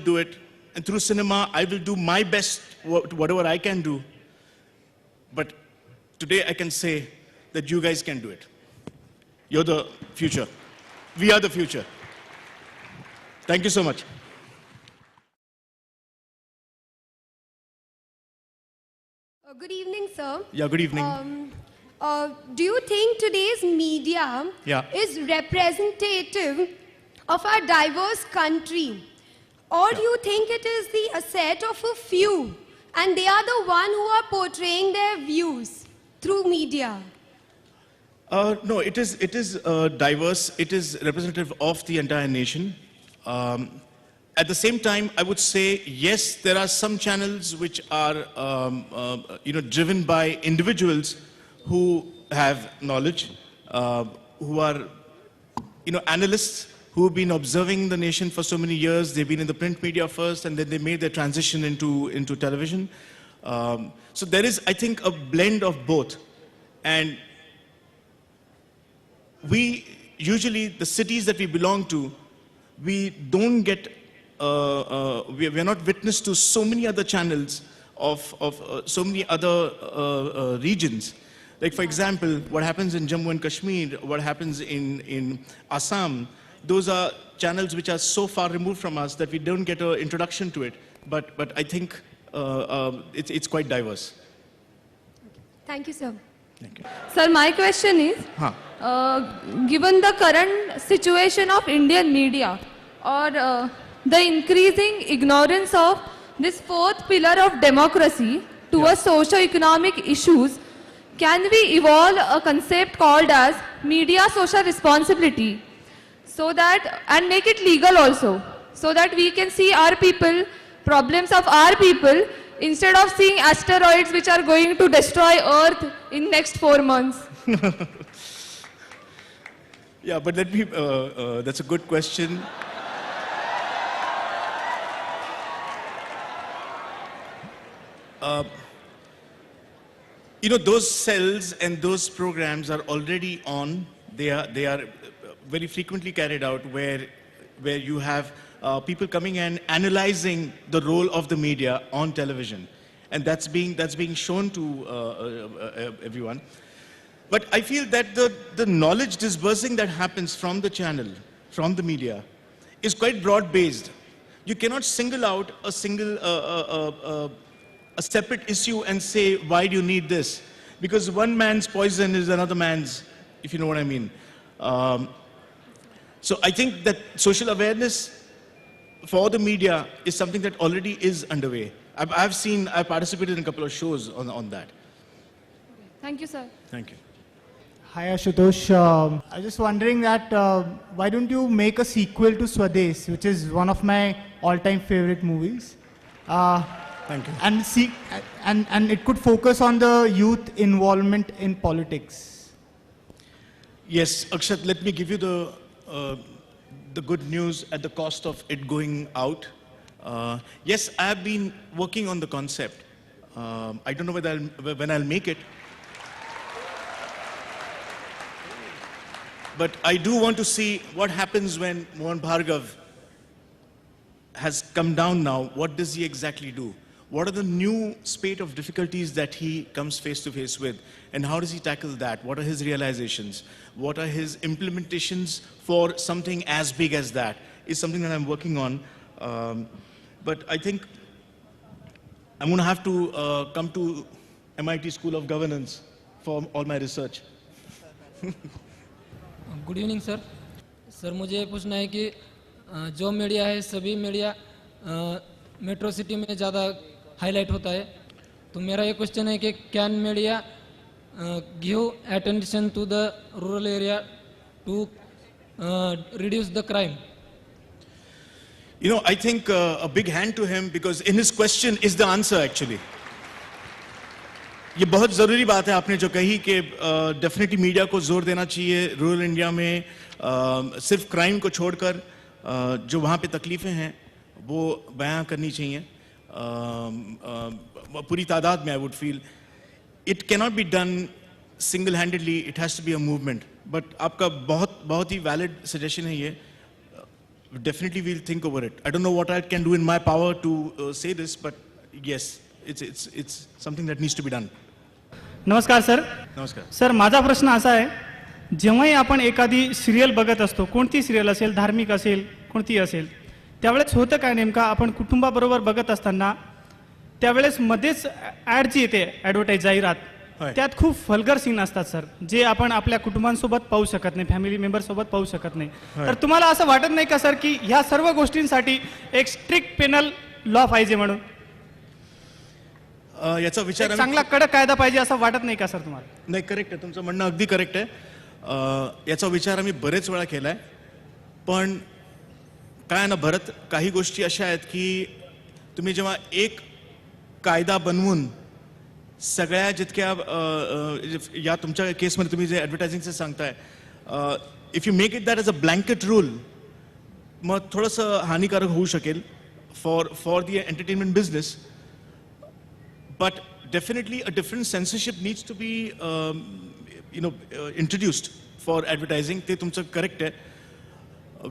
do it, and through cinema, I will do my best, whatever I can do. But today I can say that you guys can do it. You're the future. We are the future. Thank you so much. Good evening, sir. Yeah, good evening. Do you think today's media is representative of our diverse country? Or do you think it is the asset of a few and they are the one who are portraying their views through media? No, it is diverse. It is representative of the entire nation. At the same time, I would say, yes, there are some channels which are driven by individuals who have knowledge, who are analysts who have been observing the nation for so many years. They've been in the print media first, and then they made their transition into television. So there is, I think, a blend of both. And we usually, the cities that we belong to, we don't get, we are not witness to so many other channels of so many other regions. Like, for example, what happens in Jammu and Kashmir, what happens in Assam, those are channels which are so far removed from us that we don't get an introduction to it. But I think it's quite diverse. Thank you, sir. Thank you. Sir, my question is, given the current situation of Indian media or the increasing ignorance of this fourth pillar of democracy towards socio-economic issues, can we evolve a concept called as media social responsibility so that, and make it legal also, so that we can see our people, problems of our people, instead of seeing asteroids which are going to destroy Earth in next 4 months? Yeah, but let me, that's a good question. Those cells and those programs are already on. They are very frequently carried out where you have people coming and analyzing the role of the media on television, and that's being shown to everyone. But I feel that the knowledge disbursing that happens from the channel, from the media, is quite broad-based. You cannot single out a single a separate issue and say, why do you need this? Because one man's poison is another man's, if you know what I mean. So I think that social awareness for the media is something that already is underway. I've participated in a couple of shows on that. Thank you, sir. Thank you. Hi Ashutosh, I was just wondering that why don't you make a sequel to Swades, which is one of my all-time favorite movies. Thank you. And it could focus on the youth involvement in politics. Yes, Akshat, let me give you the good news at the cost of it going out. Yes, I have been working on the concept. I don't know when I'll make it. But I do want to see what happens when Mohan Bhargav has come down now. What does he exactly do? What are the new spate of difficulties that he comes face to face with? And how does he tackle that? What are his realizations? What are his implementations for something as big as that? Is something that I'm working on. But I think I'm going to have to come to MIT School of Governance for all my research. Good evening sir. Sir मुझे ये पूछना है कि जो media है सभी media metro city में ज़्यादा हाईलाइट होता है, तो मेरा ये क्वेश्चन है कि can media give attention to the rural area to reduce the crime? I think a big hand to him, because in his question is the answer actually. ये बहुत ज़रूरी बात है आपने जो कही कि डेफिनेटली मीडिया को जोर देना चाहिए रूरल इंडिया में, सिर्फ क्राइम को छोड़कर जो वहाँ पे तकलीफ़ें हैं वो बयां करनी चाहिए पूरी तादाद में. I would feel it cannot be done single handedly, it has to be a movement. But आपका बहुत ही वैलिड सजेशन है ये. definitely we'll think over it. I don't know what I can do in my power to say this, but yes, it's something that needs to be done. नमस्कार sir. नमस्कार. Sir माझा प्रश्न असा आहे, जेव्हाही आपण एखादी सिरियल बघत असतो, कोणती सिरियल असेल, धार्मिक असेल, कोणती असेल, त्यावेळेस होतं काय नेमकं, आपण कुटुंबाबरोबर बघत असताना त्यावेळेस मध्येच ॲड जी येते, ॲडव्हर्टाईज, जाहिरात, त्यात खूप वल्गर सीन असतात सर, जे आपण आपल्या कुटुंबांसोबत पाहू शकत नाही, फॅमिली मेंबरसोबत पाहू शकत नाही. तर तुम्हाला असं वाटत नाही का सर की ह्या सर्व गोष्टींसाठी एक स्ट्रिक्ट पेनल लॉ पाहिजे म्हणून? याचा विचार चांगला कडक कायदा पाहिजे असं वाटत नाही का सर तुम्हाला? नाही, करेक्ट आहे, तुमचं म्हणणं अगदी करेक्ट आहे. याचा विचार आम्ही बरेच वेळा केला आहे. पण काय ना भरत, काही गोष्टी अशा आहेत की तुम्ही जेव्हा एक कायदा बनवून सगळ्या जितक्या या तुमच्या केसमध्ये तुम्ही जे ॲडव्हर्टायझिंगचं सांगताय, if you make it that as a blanket rule, मग थोडंसं हानिकारक होऊ शकेल for the entertainment business. But definitely a different censorship needs to be, introduced for advertising. ते तुमचं correct आहे.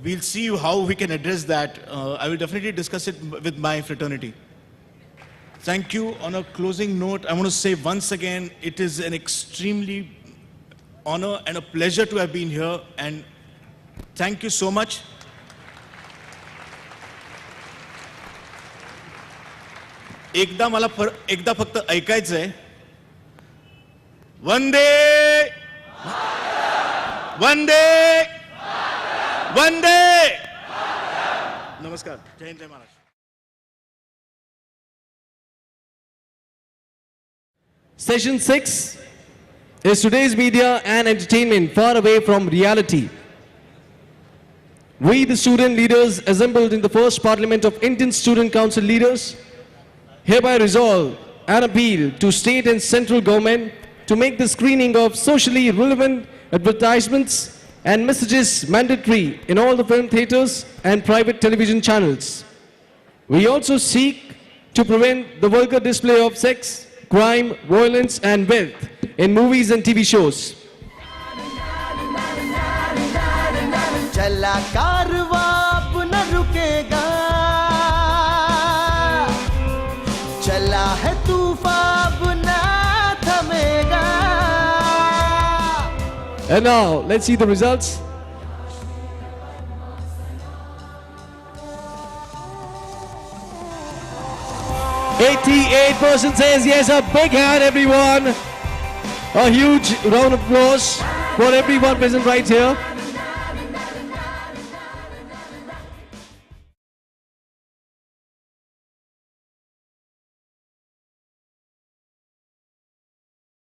We'll see how we can address that. I will definitely discuss it with my fraternity. Thank you. On a closing note, I want to say once again, it is an extremely honor and a pleasure to have been here. And thank you so much. एकदा फक्त ऐकायचंय. वंदे वंदे वंदे. नमस्कार. जय हिंद, जय Maharashtra. Session 6 is today's media and entertainment far away from reality. We, the student leaders assembled in the first Parliament of Indian Student Council leaders, hereby resolve an appeal to state and central government to make the screening of socially relevant advertisements and messages mandatory in all the film theatres and private television channels. We also seek to prevent the vulgar display of sex, crime, violence and wealth in movies and TV shows. चला कारवा अब न रुकेगा, चला है तूफान अब न थमेगा. And now let's see the results. %88 says yes. A big hand, everyone. A huge round of applause for everyone present right here.